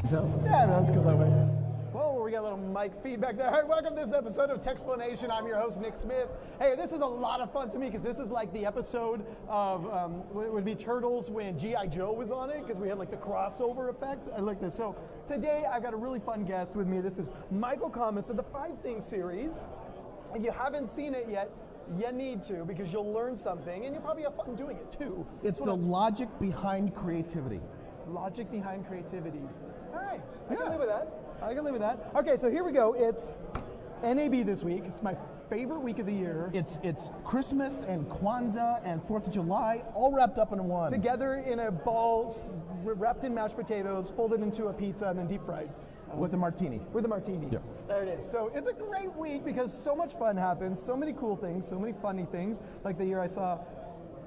So yeah, no, that's good that way. Whoa, we got a little mic feedback there. Hey, welcome to this episode of Techsplanation. I'm your host, Nick Smith. Hey, this is a lot of fun to me because this is like the episode of, it would be Turtles when G.I. Joe was on it because we had like the crossover effect. I like this. So today I've got a really fun guest with me. This is Michael Kammes of the 5 Things series. If you haven't seen it yet, you need to because you'll learn something and you'll probably have fun doing it too. it's the logic behind creativity. Logic behind creativity. All right, I can live with that. I can live with that. Okay, so here we go. It's NAB this week. It's my favorite week of the year. It's Christmas and Kwanzaa and 4th of July all wrapped up in one. Together in a ball, wrapped in mashed potatoes, folded into a pizza, and then deep fried. With a martini. With a martini. Yeah. There it is. So it's a great week because so much fun happens, so many cool things, so many funny things. Like the year I saw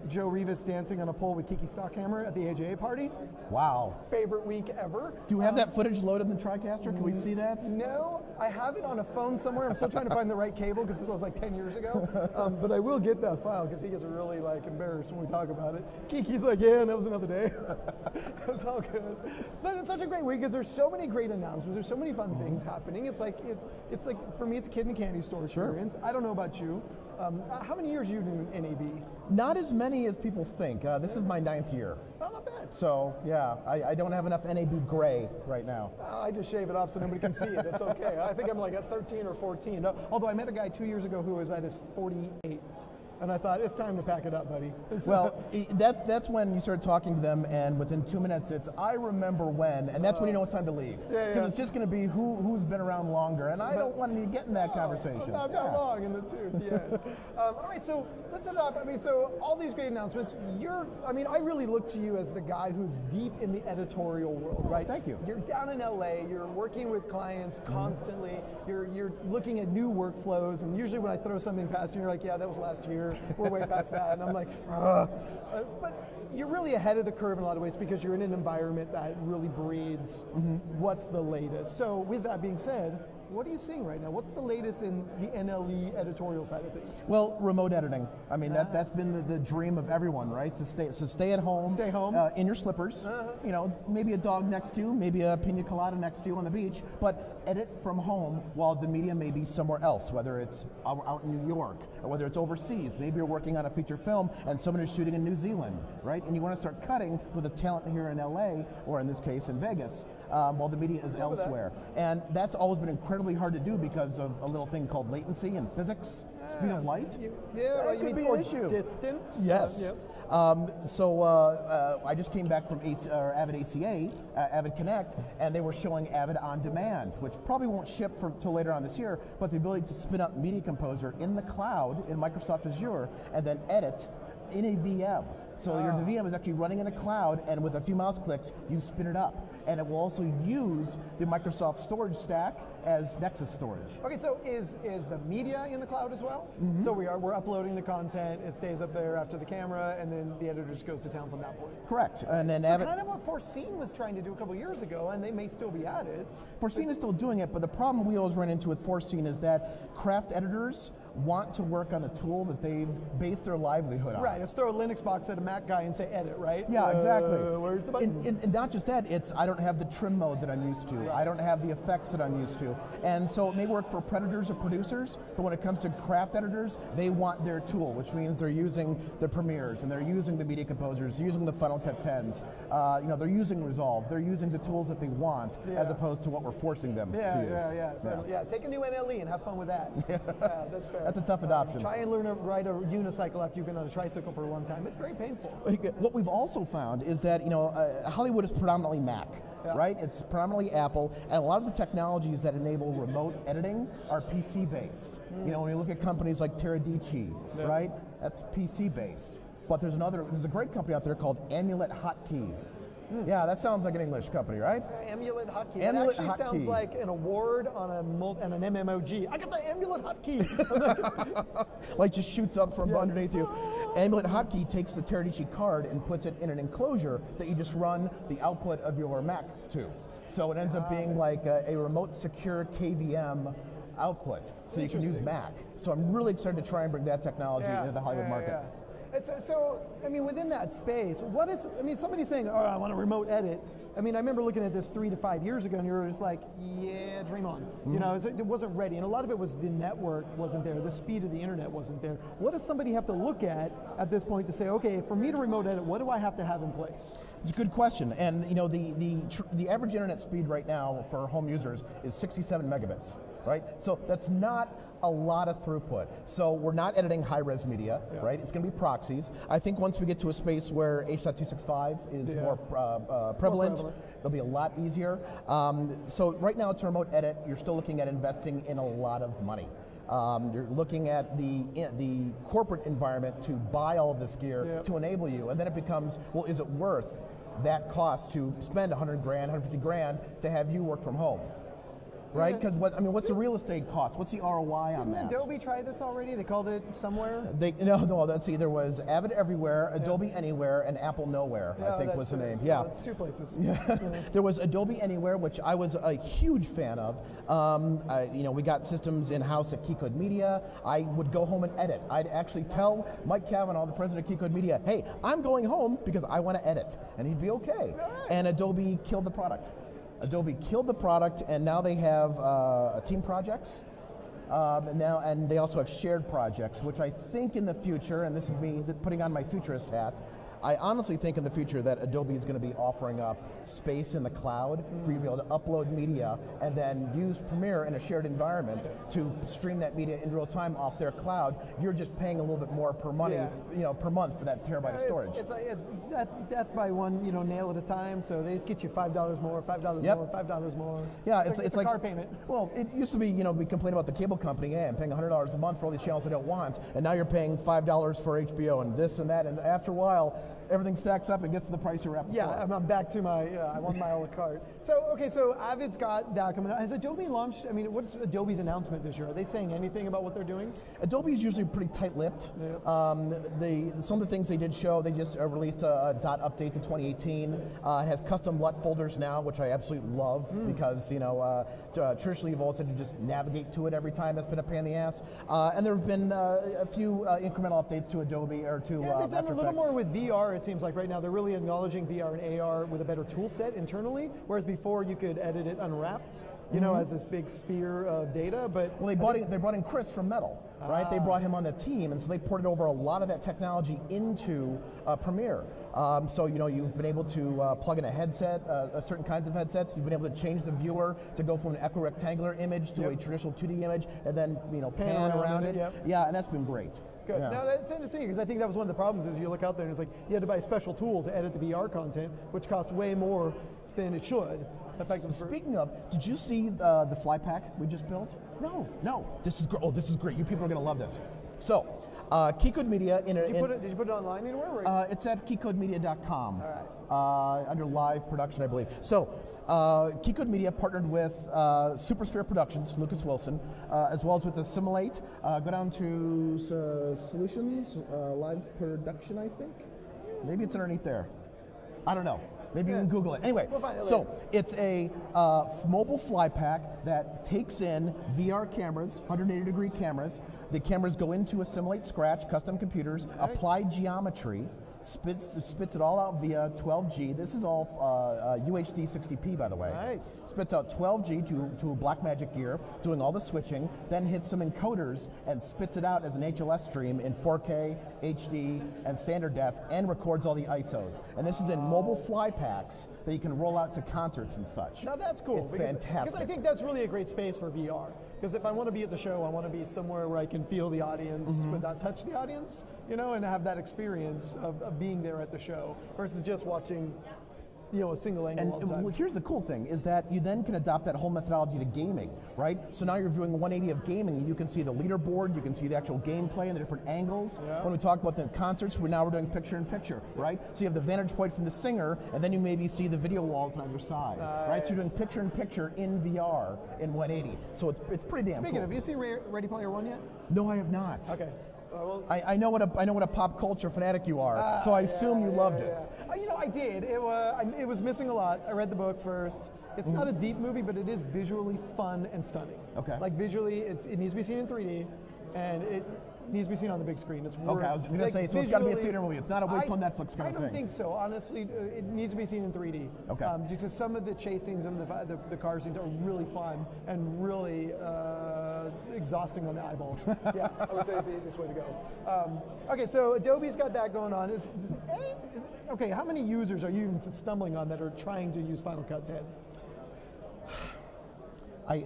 Joe Rivas dancing on a pole with Kiki Stockhammer at the AJA party. Wow. Favorite week ever. Do you have that footage loaded in the TriCaster? Can we see that? No, I have it on a phone somewhere. I'm still trying to find the right cable because it was like 10 years ago. But I will get that file because he gets really like embarrassed when we talk about it. Kiki's like, yeah, that was another day. It's all good. But it's such a great week because there's so many great announcements. There's so many fun things happening. It's like for me, it's a kid in a candy store experience. Sure. I don't know about you. How many years are you doing NAB? Not as many as people think. This is my 9th year. Oh, not bad. So, yeah, I don't have enough NAB gray right now. I just shave it off so nobody can see it. It's okay. I think I'm like at 13 or 14. Although I met a guy 2 years ago who was at his 48th. And I thought, it's time to pack it up, buddy. Well, that's when you start talking to them, and within 2 minutes, it's, I remember when, and that's when you know it's time to leave. Because it's just going to be who's been around longer, and I don't want to get in that conversation. Not long in the tooth, yeah. All right, so let's set it up. I mean, so all these great announcements, I really look to you as the guy who's deep in the editorial world, right? Thank you. You're down in LA, you're working with clients constantly, you're looking at new workflows, and usually when I throw something past you, you're like, yeah, that was last year. We're way past that, and I'm like, but you're really ahead of the curve in a lot of ways because you're in an environment that really breeds what's the latest. So with that being said, what are you seeing right now? What's the latest in the NLE editorial side of things? Well, remote editing. I mean, that's been the dream of everyone, right? To stay at home. Stay home. In your slippers. You know, maybe a dog next to you, maybe a pina colada next to you on the beach, but edit from home while the media may be somewhere else, whether it's out in New York or whether it's overseas. Maybe you're working on a feature film and someone is shooting in New Zealand, right? And you want to start cutting with a talent here in LA, or in this case in Vegas, while the media is elsewhere. And that's always been incredibly hard to do because of a little thing called latency and physics, speed of light. That could be an issue. Distance. Yes. So I just came back from Avid ACA, Avid Connect, and they were showing Avid On Demand, which probably won't ship till later on this year, but the ability to spin up Media Composer in the cloud in Microsoft Azure and then edit in a VM. So the VM is actually running in a cloud, and with a few mouse clicks, you spin it up. And it will also use the Microsoft storage stack as Nexus storage. Okay, so is the media in the cloud as well? So we're uploading the content, it stays up there after the camera, and then the editor just goes to town from that point. Correct. And then kind of what Foreseen was trying to do a couple years ago, and they may still be at it. Foreseen is still doing it, but the problem we always run into with Foreseen is that craft editors want to work on a tool that they've based their livelihood on. Right, let's throw a Linux box at a Mac guy and say edit, right? Yeah, exactly. Where's the button? And not just that, I don't have the trim mode that I'm used to. Right. I don't have the effects that I'm used to. And so it may work for predators or producers, but when it comes to craft editors, they want their tool, which means they're using the Premieres, and they're using the Media Composers, using the Final Cut 10s. They're using Resolve. They're using the tools that they want, as opposed to what we're forcing them to use. So, take a new NLE and have fun with that. That's fair. That's a tough adoption. Try and learn to ride a unicycle after you've been on a tricycle for a long time. It's very painful. What we've also found is that Hollywood is predominantly Mac. Right? It's predominantly Apple, and a lot of the technologies that enable remote editing are PC-based. When you look at companies like Teradici, right? That's PC-based. But there's a great company out there called Amulet Hotkey. Yeah, that sounds like an English company, right? Amulet Hotkey. It actually sounds like an award on an MMOG. I got the Amulet Hotkey. Like just shoots up from underneath you. Amulet Hotkey takes the Teradici card and puts it in an enclosure that you just run the output of your Mac to. So it ends up being like a remote secure KVM output, so you can use Mac. So I'm really excited to try and bring that technology into the Hollywood market. So, I mean, within that space, what is, I mean, somebody's saying, oh, I want a remote edit. I mean, I remember looking at this 3 to 5 years ago, and you were just like, yeah, dream on. You know, it wasn't ready. And a lot of it was the network wasn't there. The speed of the internet wasn't there. What does somebody have to look at this point to say, okay, for me to remote edit, what do I have to have in place? It's a good question. And, you know, the average internet speed right now for home users is 67 megabits, right? So that's not a lot of throughput. So we're not editing high-res media, right? It's going to be proxies. I think once we get to a space where H.265 is more prevalent, it'll be a lot easier. So right now it's a remote edit. You're still looking at investing in a lot of money. You're looking at the corporate environment to buy all of this gear to enable you, and then it becomes, well, is it worth that cost to spend 100 grand, 150 grand to have you work from home? Right? Because what's the real estate cost? What's the ROI on that? Didn't Adobe try this already? They called it somewhere? No, let's see, there was Avid Everywhere, Adobe Anywhere, and Apple Nowhere, I think was the name. Yeah. 2 places. Yeah. There was Adobe Anywhere, which I was a huge fan of. We got systems in-house at Keycode Media. I would go home and edit. I'd actually tell Mike Kammes, the president of Keycode Media, hey, I'm going home because I want to edit. And he'd be okay. Right. And Adobe killed the product. Adobe killed the product, and now they have team projects. And they also have shared projects, which I think in the future, and this is me putting on my futurist hat, I honestly think in the future that Adobe is going to be offering up space in the cloud for you to be able to upload media and then use Premiere in a shared environment to stream that media in real time off their cloud. You're just paying a little bit more per money, per month for that terabyte of storage. It's death by one, nail at a time. So they just get you $5 more, $5 more, $5 more. Yeah, it's like a car payment. Well, it used to be, we complain about the cable company. Yeah, I'm paying $100 a month for all these channels I don't want, and now you're paying $5 for HBO and this and that, and after a while, everything stacks up and gets to the price you're at before. Yeah, I'm back to my, I want my a la carte. So Avid's got that coming out. Has Adobe launched, what's Adobe's announcement this year? Are they saying anything about what they're doing? Adobe is usually pretty tight-lipped. Yeah. Some of the things they did show, they just released a dot update to 2018. It has custom LUT folders now, which I absolutely love because, traditionally you've always had to just navigate to it every time. That's been a pain in the ass. And there have been a few incremental updates to Adobe or to they've done a little more with VR. It seems like right now they're really acknowledging VR and AR with a better tool set internally, whereas before you could edit it unwrapped, as this big sphere of data. But they brought in Chris from Metal, right? They brought him on the team, and so they ported over a lot of that technology into Premiere. So you've been able to plug in a headset, certain kinds of headsets. You've been able to change the viewer to go from an equirectangular image to a traditional 2D image, and then pan around it. Yeah, and that's been great. Good. Yeah. Now that's interesting because I think that was one of the problems is you look out there and it's like you had to buy a special tool to edit the VR content, which costs way more than it should. Speaking of, did you see the fly pack we just built? No. This is great. Oh, this is great. You people are going to love this. So, Keycode Media. Did you put it online anywhere? It's at keycodemedia.com. All right. Under live production, I believe. So, Keycode Media partnered with Supersphere Productions, Lucas Wilson, as well as with Assimilate. Go down to Solutions, live production, I think. Maybe it's underneath there. I don't know. Maybe you can Google it. Anyway, we'll find it so it's a mobile fly pack that takes in VR cameras, 180-degree cameras. The cameras go into Assimilate Scratch, custom computers, apply geometry, spits it all out via 12G. This is all UHD 60p, by the way. Nice. Spits out 12G to a Blackmagic gear, doing all the switching, then hits some encoders and spits it out as an HLS stream in 4K, HD, and standard def, and records all the ISOs. And this is in mobile fly packs that you can roll out to concerts and such. Now that's cool. It's fantastic. Because I think that's really a great space for VR. Because if I want to be at the show, I want to be somewhere where I can feel the audience but not touch the audience, and have that experience of being there at the show versus just watching, a single angle all the time. Well, here's the cool thing, is that you then can adopt that whole methodology to gaming, right? So now you're viewing 180 of gaming, and you can see the leaderboard, you can see the actual gameplay and the different angles. Yeah. When we talk about the concerts, we're doing picture-in-picture, right? So you have the vantage point from the singer, and then you maybe see the video walls on your side, right? So you're doing picture-in-picture in VR in 180. So it's pretty damn cool. Speaking of, have you seen Ready Player One yet? No, I have not. Okay. I know what a pop culture fanatic you are, so I assume you loved it. I did. It was missing a lot. I read the book first. It's not a deep movie, but it is visually fun and stunning. Okay. Like visually, it needs to be seen in 3D, and needs to be seen on the big screen. It's Okay, I was going to say, so it's got to be a theater movie. It's not a wait till Netflix kind of thing. I don't think so. Honestly, it needs to be seen in 3D. Okay. Because some of the chase scenes and the car scenes are really fun and really exhausting on the eyeballs. Yeah, I would say it's the easiest way to go. Okay, so Adobe's got that going on. Okay, how many users are you even stumbling on that are trying to use Final Cut 10?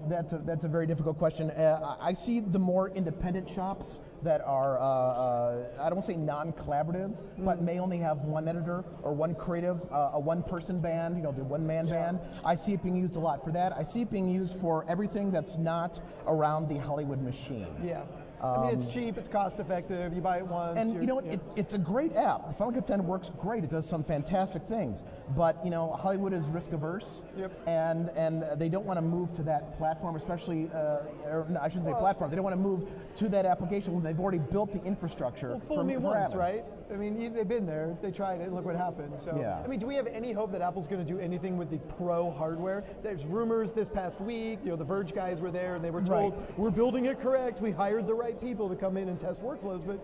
That's a very difficult question. I see the more independent shops that are, I don't want to say non-collaborative, but may only have one editor or one creative, a one-person band, the one-man band. I see it being used a lot for that. I see it being used for everything that's not around the Hollywood machine. Yeah. I mean, it's cheap, it's cost effective, you buy it once. And you know what, it's a great app. Final Cut 10 works great, it does some fantastic things. But Hollywood is risk averse, and they don't want to move to that platform, especially, or no, I shouldn't say platform, they don't want to move to that application when they've already built the infrastructure. Well, fool me once, right? I mean, they've been there, they tried it, look what happened. So, yeah. I mean, do we have any hope that Apple's going to do anything with the pro hardware? There's rumors this past week, the Verge guys were there and they were told, we're building it correct, we hired the right people to come in and test workflows, but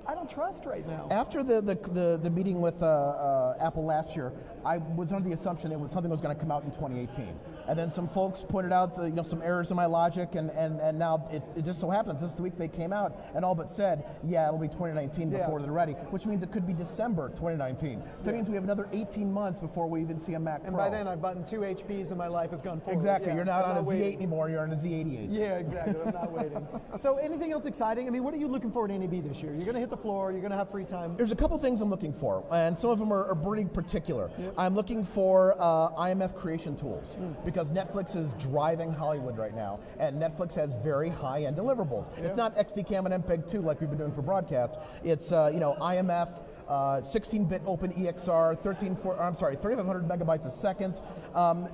I don't trust right now. After the meeting with Apple last year, I was under the assumption it was something that was going to come out in 2018. And then some folks pointed out some errors in my logic, and now it just so happens this week they came out and all but said, yeah, it'll be 2019 before they're ready, which means it could be December 2019. So that means we have another 18 months before we even see a Mac Pro. And by then I've bought 2 HPs and my life has gone forward. Exactly, yeah, you're not on a Z8 anymore, you're on a Z88. Yeah, exactly, I'm not waiting. So anything else exciting? I mean, what are you looking for at NAB this year? You're going to hit the floor, you're going to have free time. There's a couple things I'm looking for, and some of them are pretty particular. I'm looking for IMF creation tools, because Netflix is driving Hollywood right now, and Netflix has very high-end deliverables. It's not XDCAM and MPEG 2 like we've been doing for broadcast. It's IMF, 16-bit open EXR, 3,500 megabytes a second.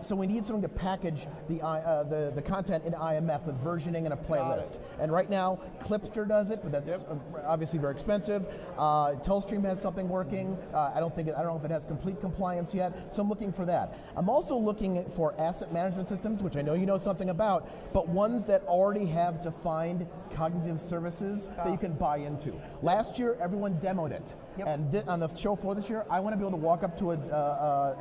So we need something to package the content into IMF with versioning and a playlist. And right now, Clipster does it, but that's obviously very expensive. Telestream has something working. I don't know if it has complete compliance yet. So I'm looking for that. I'm also looking for asset management systems, which I know you know something about, but ones that already have defined cognitive services that you can buy into. Last year, everyone demoed it. And on the show floor this year, I want to be able to walk up to an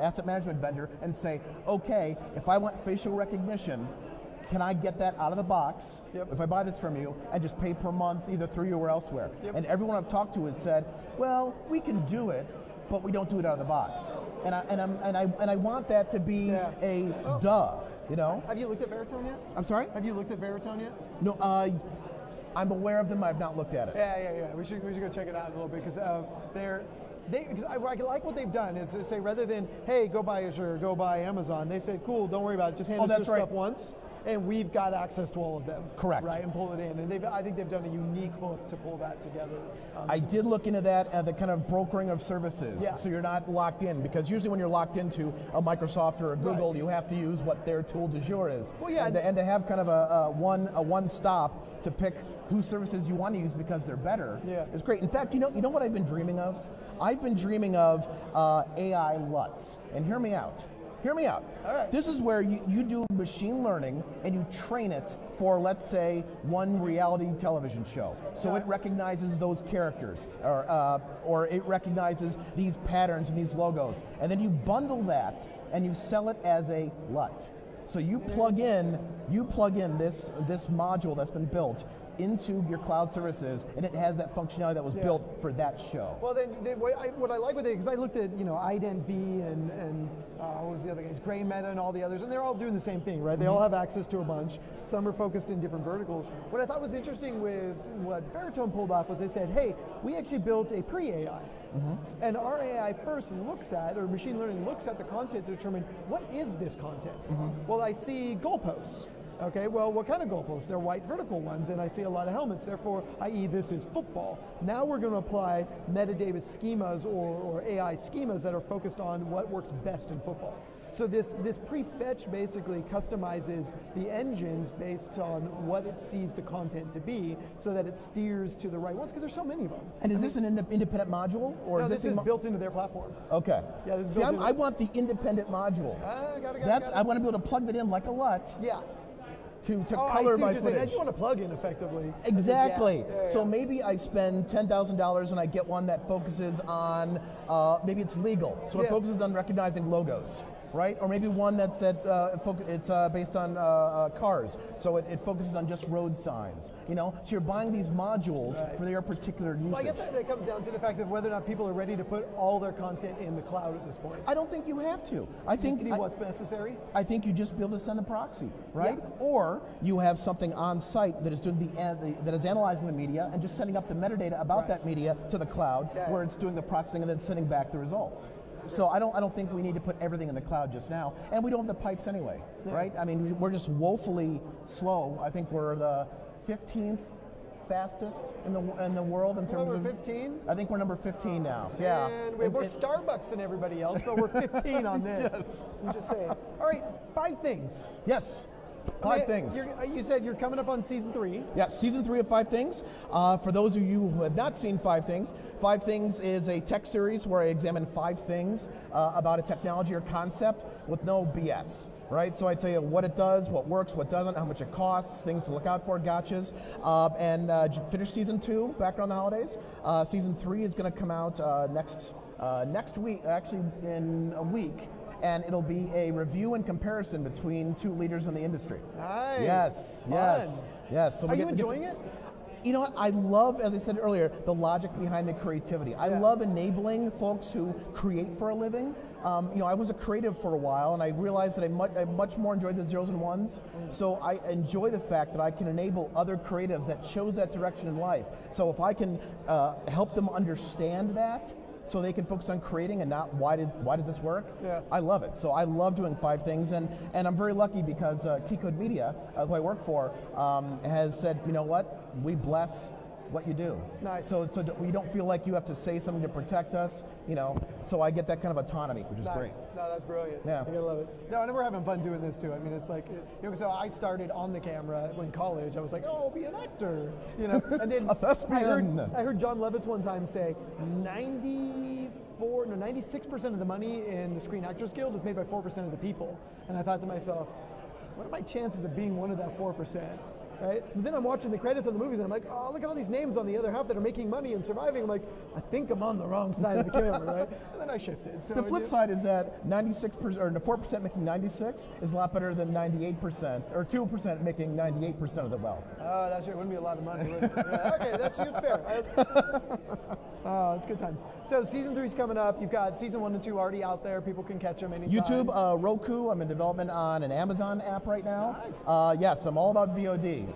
asset management vendor and say, okay, if I want facial recognition, can I get that out of the box if I buy this from you and just pay per month either through you or elsewhere? And everyone I've talked to has said, well, we can do it, but we don't do it out of the box. And I want that to be a duh, Have you looked at Veritone yet? I'm sorry? Have you looked at Veritone yet? No, I'm aware of them. I've not looked at it. Yeah. We should go check it out a little bit, because because I like what they've done is they say, rather than, hey, go buy Azure, go buy Amazon, they said, cool, don't worry about it, just hand us your stuff once, and we've got access to all of them. Correct. Right, and pull it in. And I think they've done a unique hook to pull that together. I did look into that, the kind of brokering of services, so you're not locked in, because usually when you're locked into a Microsoft or a Google, you have to use what their tool du jour is. Well, yeah. And to have kind of a one-stop to pick whose services you want to use because they're better is great. In fact, you know what I've been dreaming of? I've been dreaming of AI LUTs, and hear me out. Hear me out. All right. This is where you do machine learning and you train it for, let's say, one reality television show. So it recognizes those characters, or it recognizes these patterns and these logos. And then you bundle that and you sell it as a LUT. So you plug in this module that's been built into your cloud services, and it has that functionality that was built for that show. Well, then what I like with it, because I looked at IdentV and what was the other guys, Gray Meta and all the others, and they're all doing the same thing, right? They all have access to a bunch. Some are focused in different verticals. What I thought was interesting with what Veritone pulled off was they said, hey, we actually built a pre-AI. And our AI first looks at, or machine learning looks at the content to determine what is this content. Well, I see goalposts. Okay, well, what kind of goalposts? They're white vertical ones, and I see a lot of helmets, therefore, i.e. this is football. Now we're going to apply metadata schemas or AI schemas that are focused on what works best in football. So this prefetch basically customizes the engines based on what it sees the content to be, so that it steers to the right ones, because there's so many of them. And is this an independent module, or is this built into their platform? Okay. Yeah, this is See, I want the independent modules. Got it. I want to be able to plug that in like a LUT. Yeah. to Oh, I color see my what you're saying. I footage. just want a plug-in, effectively. Exactly. Yeah. So maybe I spend $10,000 and I get one that focuses on, maybe it's legal, so it focuses on recognizing logos, right? Or maybe one it's based on cars, so it focuses on just road signs. You know, so you're buying these modules for their particular usage. Well, I guess that comes down to the fact of whether or not people are ready to put all their content in the cloud at this point. I don't think you have to. I think what's necessary. I think you just be able to send the proxy, right? Yeah. Or you have something on site that is doing that is analyzing the media and just sending up the metadata about that media to the cloud, where it's doing the processing and then sending back the results. So I don't think we need to put everything in the cloud just now, and we don't have the pipes anyway, right? I mean, we're just woefully slow. I think we're the 15th fastest in the world in terms of 15. I think we're number 15 now. And we're Starbucks than everybody else, but we're 15 on this. Yes. I'm just saying. All right, 5 things. Yes. 5 things. You said you're coming up on season 3. Yes, season 3 of 5 Things. For those of you who have not seen 5 Things is a tech series where I examine 5 things about a technology or concept with no BS. Right, so I tell you what it does, what works, what doesn't, how much it costs, things to look out for, gotchas, and finish season 2 back around the holidays. Season 3 is going to come out next week, actually in a week, and it'll be a review and comparison between 2 leaders in the industry. Nice. Yes. So are you enjoying it? You know what, I love, as I said earlier, the logic behind the creativity. I love enabling folks who create for a living. You know, I was a creative for a while, and I realized that I much more enjoyed the zeros and ones. So I enjoy the fact that I can enable other creatives that chose that direction in life. So if I can help them understand that, so they can focus on creating and not why does this work? I love it. So I love doing 5 things, and I'm very lucky because Keycode Media, who I work for, has said, you know what, we bless what you do. Nice. So you don't feel like you have to say something to protect us, you know, so I get that kind of autonomy, which is great. No, that's brilliant. Yeah. I gotta love it. No, and we're having fun doing this too. I mean, it's like, you know, so I started on the camera in college. I was like, oh, I'll be an actor, you know, and then A thespian. I heard John Lovitz one time say 96% of the money in the Screen Actors Guild is made by 4% of the people. And I thought to myself, what are my chances of being one of that 4%? Right? And then I'm watching the credits on the movies and I'm like, oh, look at all these names on the other half that are making money and surviving. I'm like, I think I'm on the wrong side of the camera, right? And then I shifted. So the flip side is that 96% or 4% making 96 is a lot better than 98% or 2% making 98% of the wealth. Oh, that's right. It wouldn't be a lot of money, would it? Yeah, okay, that's fair. Oh, it's good times. So season 3 is coming up. You've got season 1 and 2 already out there. People can catch them anytime. YouTube, Roku. I'm in development on an Amazon app right now. Nice. Yes, I'm all about VOD.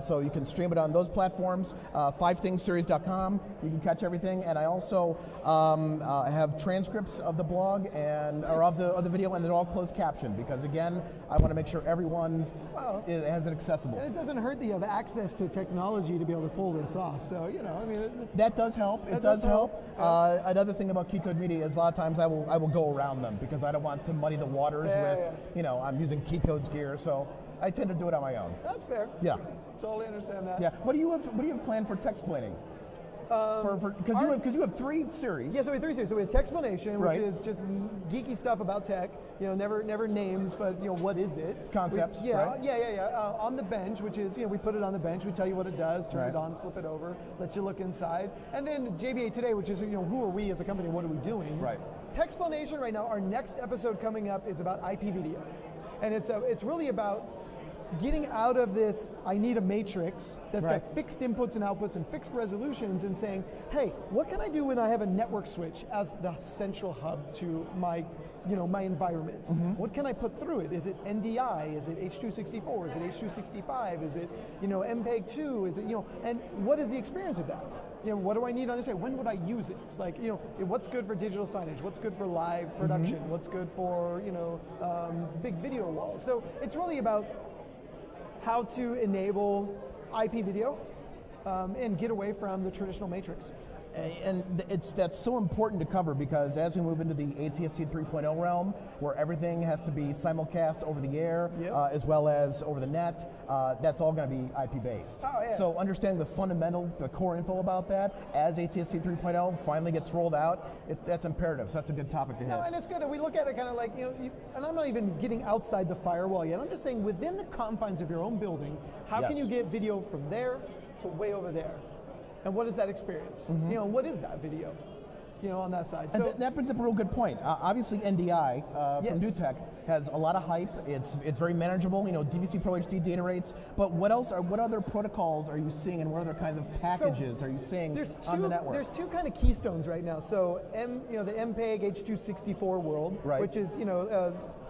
So you can stream it on those platforms. 5thingsseries.com. You can catch everything, and I also have transcripts of the blog or of the video, and they're all closed captioned because again, I want to make sure everyone has it accessible. And it doesn't hurt that you have access to technology to be able to pull this off. So you know, I mean, that does help. It does help. Another thing about Keycode Media is a lot of times I will go around them because I don't want to muddy the waters with you know, I'm using Keycode's gear, so I tend to do it on my own. That's fair. Yeah. Totally understand that. Yeah. What do you have planned for Techsplaining? Because you have 3 series. Yeah, so we have 3 series. So we have Techsplanation, which Right. is just geeky stuff about tech. You know, never names, but you know, what is it? Concepts. Right? Yeah. On the bench, which is, you know, we put it on the bench. We tell you what it does, turn Right. it on, flip it over, let you look inside. And then JB&A Today, which is, you know, who are we as a company? What are we doing? Right. Techsplanation right now. Our next episode coming up is about IP video, and it's really about getting out of this, I need a matrix that's Right. got fixed inputs and outputs and fixed resolutions, and saying, hey, what can I do when I have a network switch as the central hub to my, you know, my environment? What can I put through it? Is it NDI? Is it H.264? Is it H.265? Is it, you know, MPEG-2? Is it, you know, and what is the experience of that? You know, what do I need on this side? When would I use it? Like, you know, what's good for digital signage? What's good for live production? What's good for, you know, big video walls? So it's really about how to enable IP video and get away from the traditional matrix. And that's so important to cover, because as we move into the ATSC 3.0 realm, where everything has to be simulcast over the air, as well as over the net, that's all going to be IP based. Oh, yeah. So understanding the fundamental, the core info about that, as ATSC 3.0 finally gets rolled out, that's imperative. So that's a good topic to hit. No, and it's good. We look at it kind of like, and I'm not even getting outside the firewall yet. I'm just saying within the confines of your own building, how can you get video from there to way over there? And what is that experience? What is that video? On that side. And that brings up a real good point. Obviously, NDI from NewTek has a lot of hype. It's very manageable. DVC Pro HD data rates. But what other protocols are you seeing, and what other kinds of packages are you seeing on the network? There's two kind of keystones right now. So the MPEG H.264 world, which is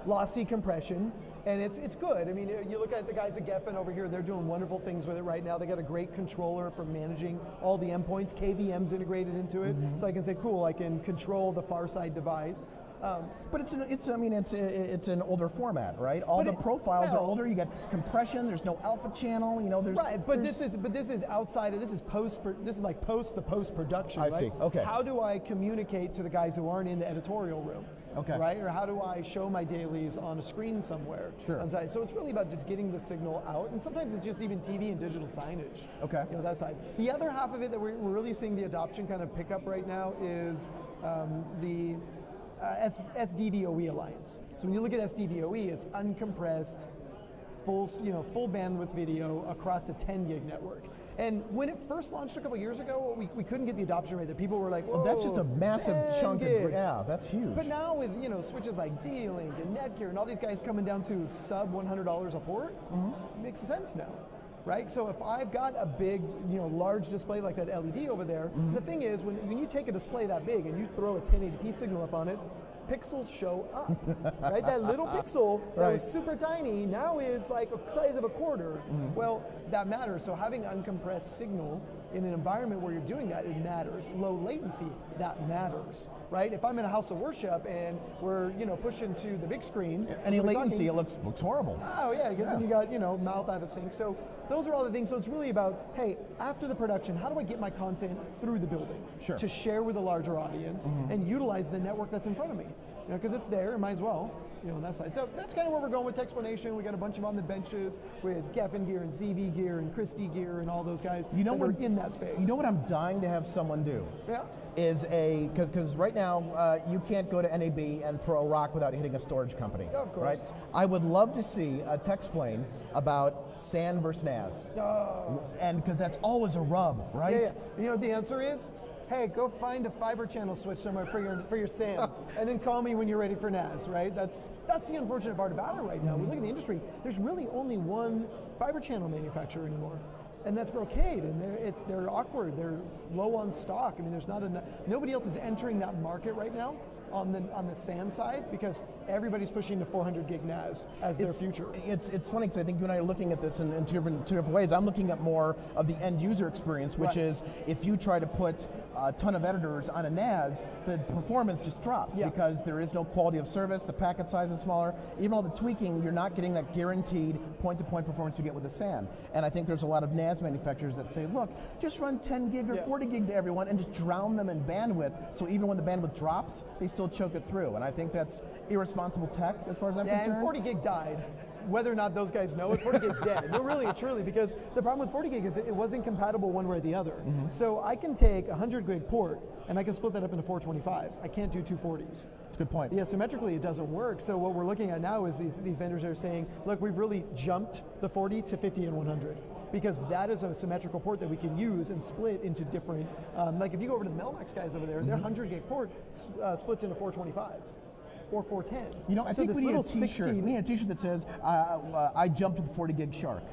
lossy compression. And it's good. I mean, you look at the guys at Geffen over here, they're doing wonderful things with it right now. They got a great controller for managing all the endpoints. KVM's integrated into it. So I can say, cool, I can control the far side device. But it's an older format, right? All the profiles are older. You get compression. There's no alpha channel. This is outside of this is post production. I see. Okay. How do I communicate to the guys who aren't in the editorial room? Okay. Right? Or how do I show my dailies on a screen somewhere? Sure. Inside? So it's really about just getting the signal out, and sometimes it's just even TV and digital signage. Okay. That side. The other half of it that we're really seeing the adoption kind of pick up right now is the SDVOE Alliance. So when you look at SDVOE, it's uncompressed, full bandwidth video across a 10 gig network. And when it first launched a couple years ago, we couldn't get the adoption rate that people were like, well, that's just a massive chunk of, that's huge. But now with switches like D-Link and Netgear and all these guys coming down to sub $100 a port, it makes sense now. Right, so if I've got a big, large display like that LED over there, the thing is, when you take a display that big and you throw a 1080p signal up on it, pixels show up, right? That little pixel that was super tiny now is like the size of a quarter. Well, that matters. So having uncompressed signal in an environment where you're doing that, it matters. Low latency, that matters, right? If I'm in a house of worship and we're pushing to the big screen, any latency, it looks horrible. Oh yeah, because then you got mouth out of sync. So those are all the things. So it's really about, hey, after the production, how do I get my content through the building to share with a larger audience and utilize the network that's in front of me? Because it's there, it might as well. On that side. So that's kind of where we're going with Techsplanation. We got a bunch of on the benches with Geffen gear and ZV gear and Christie gear and all those guys that are in that space. You know what I'm dying to have someone do? Yeah. Is because right now you can't go to NAB and throw a rock without hitting a storage company. Yeah, of course. Right? I would love to see a Techsplane about SAN versus NAS. And because that's always a rub, right? Yeah. You know what the answer is? Hey, go find a fiber channel switch somewhere for your SAN, and then call me when you're ready for NAS, right? That's the unfortunate part about it right now. We look at the industry, there's really only one fiber channel manufacturer anymore, and that's Brocade, and they're awkward, they're low on stock. I mean, there's not enough, nobody else is entering that market right now on the SAN side, because everybody's pushing to 400 gig NAS as their future. It's funny because I think you and I are looking at this in two different ways. I'm looking at more of the end user experience, which is if you try to put a ton of editors on a NAS, the performance just drops because there is no quality of service, the packet size is smaller, even all the tweaking, you're not getting that guaranteed point-to-point performance you get with the SAN. And I think there's a lot of NAS manufacturers that say, look, just run 10 gig or 40 gig to everyone and just drown them in bandwidth, so even when the bandwidth drops, they still choke it through. And I think that's irresponsible tech as far as I'm concerned. And 40 gig died. Whether or not those guys know it, 40 gig's dead. No, really, truly, because the problem with 40 gig is it wasn't compatible one way or the other. So I can take a 100 gig port and I can split that up into 425s. I can't do 240s. That's a good point. Yeah, symmetrically it doesn't work. So what we're looking at now is these vendors are saying, look, we've really jumped the 40 to 50 and 100. Because that is a symmetrical port that we can use and split into different, like if you go over to the Melmax guys over there, their 100 gig port splits into 425s. Or 410s. You know, I think we need a t-shirt. We need a t-shirt that says, I jumped to the 40 gig shark.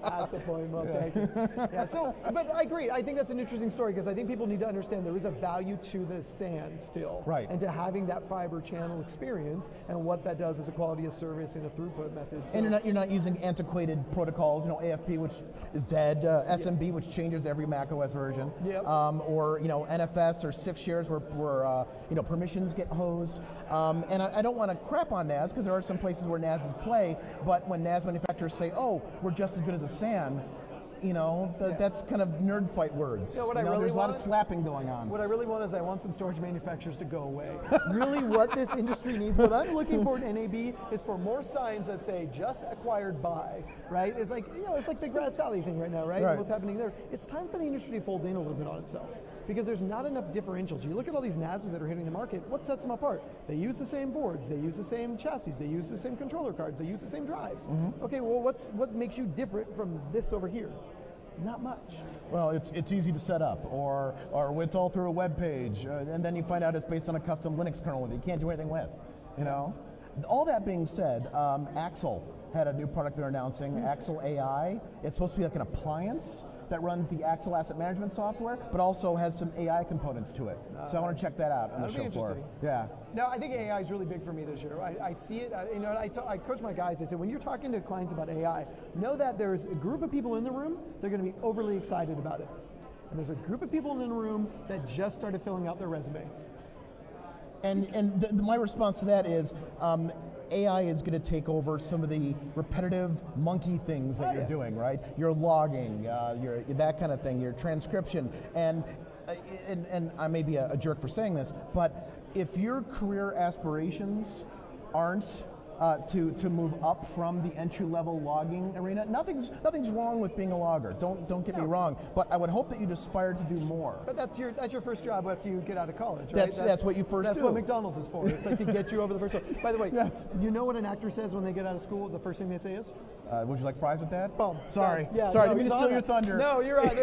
That's a point well taken. Yeah, so, but I agree. I think that's an interesting story because I think people need to understand there is a value to the SAN still. Right. And to having that fiber channel experience and what that does as a quality of service and a throughput method. So. And you're not using antiquated protocols, AFP, which is dead, SMB, which changes every Mac OS version. Or, NFS or CIF shares where permissions get hosed. And I don't want to crap on NAS because there are some places where NASs play, but when NAS manufacturers say, oh, we're just as good as a SAN, You know, that's kind of nerd fight words. You know, there's a lot of slapping going on. What I really want is I want some storage manufacturers to go away. Really what this industry needs, what I'm looking for in NAB is for more signs that say just acquired by, right? It's like, it's like the Grass Valley thing right now, right? Right. What's happening there. It's time for the industry to fold in a little bit on itself because there's not enough differentials. You look at all these NASs that are hitting the market, what sets them apart? They use the same boards, they use the same chassis, they use the same controller cards, they use the same drives. Okay, well what makes you different from this over here? Not much. Well, it's easy to set up, or it's all through a web page, and then you find out it's based on a custom Linux kernel that you can't do anything with. You know, all that being said, Axle had a new product they're announcing, Axle AI. It's supposed to be like an appliance that runs the Axle asset management software, but also has some AI components to it. So I want to check that out on the show floor. Yeah. No, I think AI is really big for me this year. I see it. I coach my guys. I say when you're talking to clients about AI, know that there's a group of people in the room. They're going to be overly excited about it, and there's a group of people in the room that just started filling out their resume. And my response to that is, AI is going to take over some of the repetitive monkey things that you're doing, right? Your logging, your that kind of thing, your transcription, and I may be a jerk for saying this, but if your career aspirations aren't to move up from the entry-level logging arena. Nothing's wrong with being a logger. Don't get me wrong. But I would hope that you'd aspire to do more. But that's your first job after you get out of college, right? That's what you first do. That's what McDonald's is for. It's like to get you over the first one. By the way, yes. You know what an actor says when they get out of school? The first thing they say is? Would you like fries with that? Boom. Sorry. Yeah, Sorry, no, didn't mean to steal your thunder. No, you're right.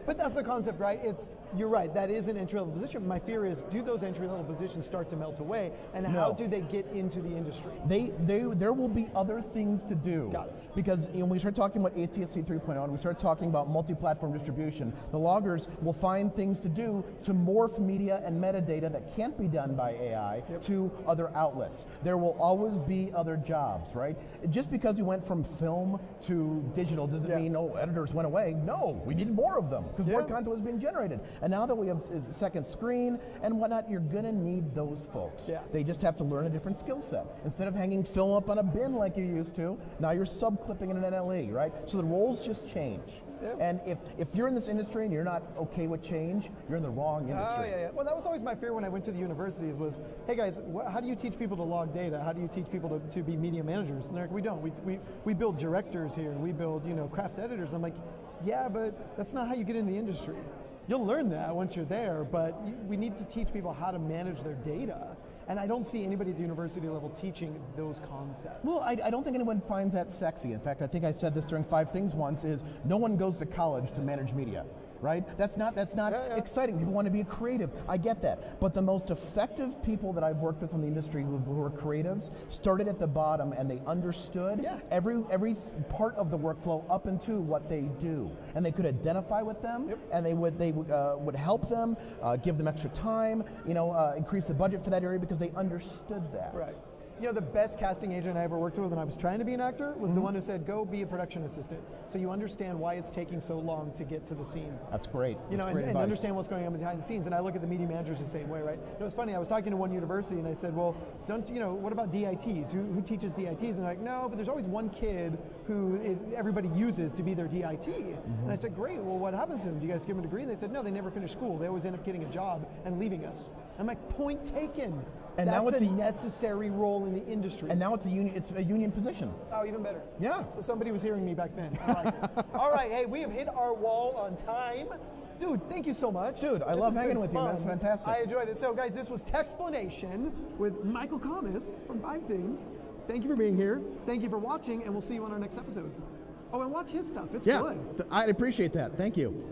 But that's the concept, right? You're right. That is an entry-level position. My fear is, do those entry-level positions start to melt away, and how do they get into the industry? There will be other things to do. Got it. Because when we start talking about ATSC 3.0 and we start talking about multi-platform distribution, the loggers will find things to do to morph media and metadata that can't be done by AI to other outlets. There will always be other jobs, right? Just because you went from film to digital doesn't mean, editors went away. No, we needed more of them because more content was being generated. And now that we have a second screen and whatnot, you're gonna need those folks. Yeah. They just have to learn a different skill set. Instead of hanging film up on a bin like you used to, now you're sub-clipping in an NLE, right? So the roles just change. Yep. And if you're in this industry and you're not okay with change, you're in the wrong industry. Oh, yeah. Well, that was always my fear when I went to the universities was, hey guys, how do you teach people to log data? How do you teach people to be media managers? And they're like, we don't. We build directors here. We build, craft editors. I'm like, yeah, but that's not how you get in the industry. You'll learn that once you're there, but we need to teach people how to manage their data. And I don't see anybody at the university level teaching those concepts. Well, I don't think anyone finds that sexy. In fact, I think I said this during 5 Things once, is no one goes to college to manage media, right? That's not exciting. People want to be creative. I get that. But the most effective people that I've worked with in the industry who are creatives started at the bottom and they understood every part of the workflow up into what they do. And they could identify with them and they would help them, give them extra time, increase the budget for that area because they understood that. Right. The best casting agent I ever worked with when I was trying to be an actor was the one who said, go be a production assistant. So you understand why it's taking so long to get to the scene. That's great. And understand what's going on behind the scenes. And I look at the media managers the same way, right? It was funny, I was talking to one university and I said, well, what about DITs? Who teaches DITs? And they're like, no, but there's always one kid who everybody uses to be their DIT. And I said, great, well, what happens to them? Do you guys give them a degree? And they said, no, they never finish school. They always end up getting a job and leaving us. I'm like, point taken. And that's now it's a necessary role in the industry. And now it's a union position. Oh, even better. Yeah. So somebody was hearing me back then. I like it. All right, hey, we have hit our wall on time. Dude, thank you so much. Dude, I love hanging with you. That's fantastic. I enjoyed it. So, guys, this was Techsplanation with Michael Kammes from 5 Things. Thank you for being here. Thank you for watching, and we'll see you on our next episode. Oh, and watch his stuff. It's good. I'd appreciate that. Thank you.